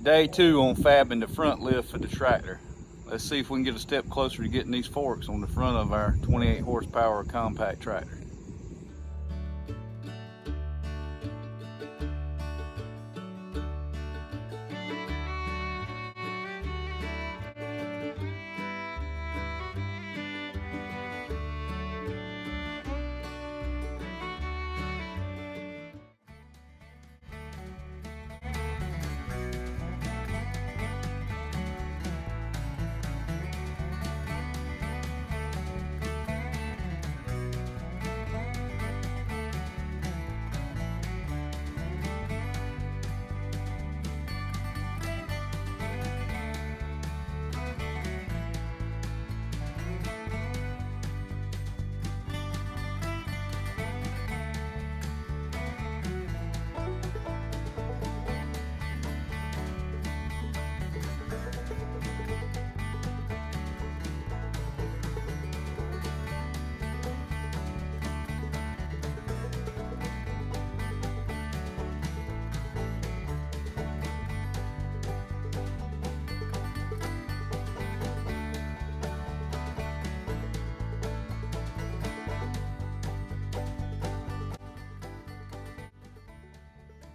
Day 2 on fabbing the front lift for the tractor. Let's see if we can get a step closer to getting these forks on the front of our 28 horsepower compact tractor.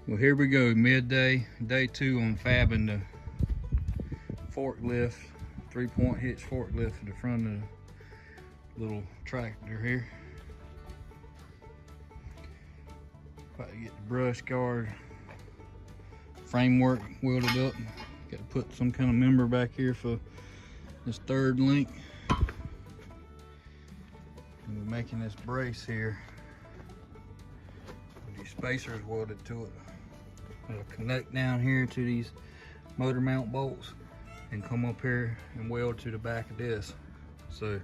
Well, here we go, midday, day 2 on fabbing the forklift, 3-point hitch forklift for the front of the little tractor here. About to get the brush guard framework welded up. Got to put some kind of member back here for this 3rd link. And we're making this brace here. These spacers welded to it. It'll connect down here to these motor mount bolts and come up here and weld to the back of this. So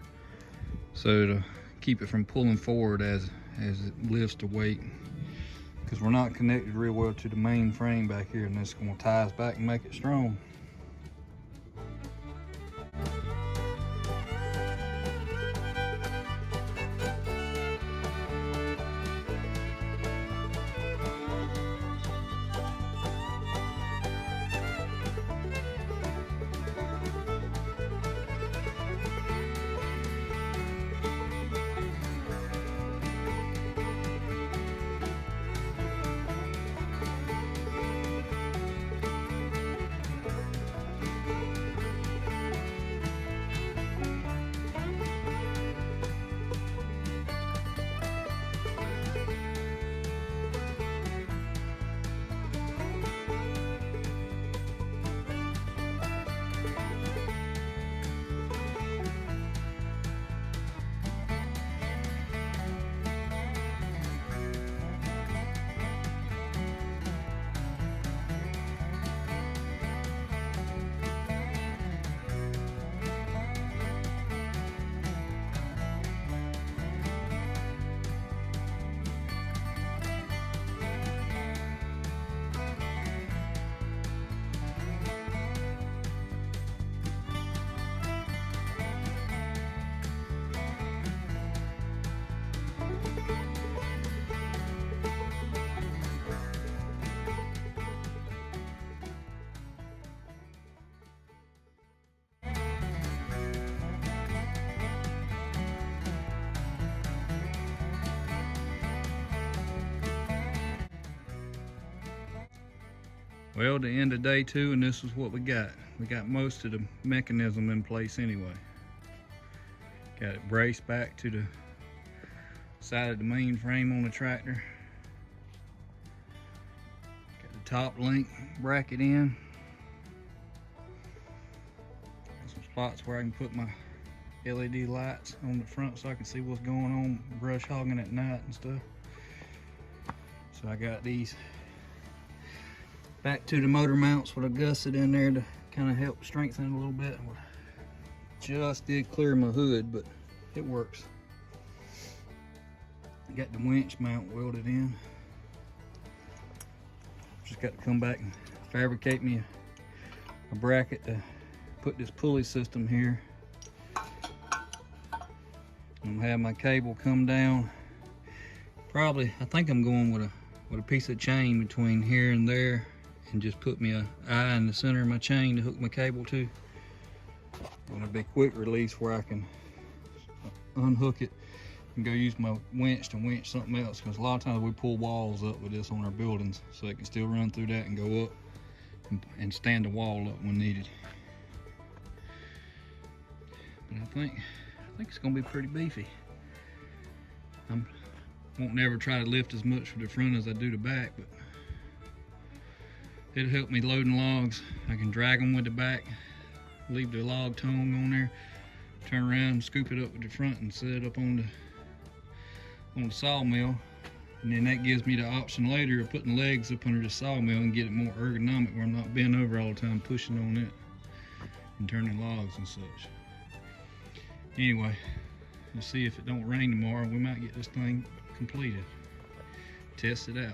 to keep it from pulling forward as it lifts the weight. Because we're not connected real well to the main frame back here, and this is going to tie us back and make it strong. Well, the end of day 2, and this is what we got. We got most of the mechanism in place anyway. Got it braced back to the side of the main frame on the tractor. Got the top link bracket in. Got some spots where I can put my LED lights on the front so I can see what's going on brush hogging at night and stuff. So I got these back to the motor mounts with a gusset in there to kind of help strengthen it a little bit. Just did clear my hood, but it works. Got the winch mount welded in. Just got to come back and fabricate me a bracket to put this pulley system here. I'm gonna have my cable come down. Probably, I think I'm going with a piece of chain between here and there, and just put me a eye in the center of my chain to hook my cable to. And it'll be quick release where I can unhook it and go use my winch to winch something else, because a lot of times we pull walls up with this on our buildings, so it can still run through that and go up and stand the wall up when needed. But I think it's gonna be pretty beefy. I won't never try to lift as much for the front as I do the back, but it'll help me loading logs. I can drag them with the back, leave the log tongue on there, turn around, scoop it up with the front and set it up on the sawmill. And then that gives me the option later of putting legs up under the sawmill and get it more ergonomic, where I'm not bent over all the time pushing on it and turning logs and such. Anyway, we'll see if it don't rain tomorrow. We might get this thing completed. Test it out.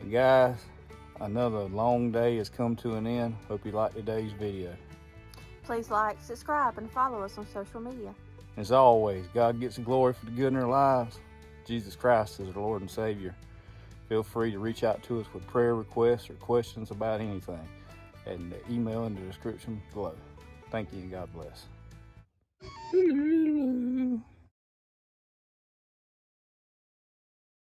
Well, guys, another long day has come to an end. Hope you liked today's video. Please like, subscribe, and follow us on social media. As always, God gets the glory for the good in our lives. Jesus Christ is our Lord and Savior. Feel free to reach out to us with prayer requests or questions about anything, and the email in the description below. Thank you and God bless.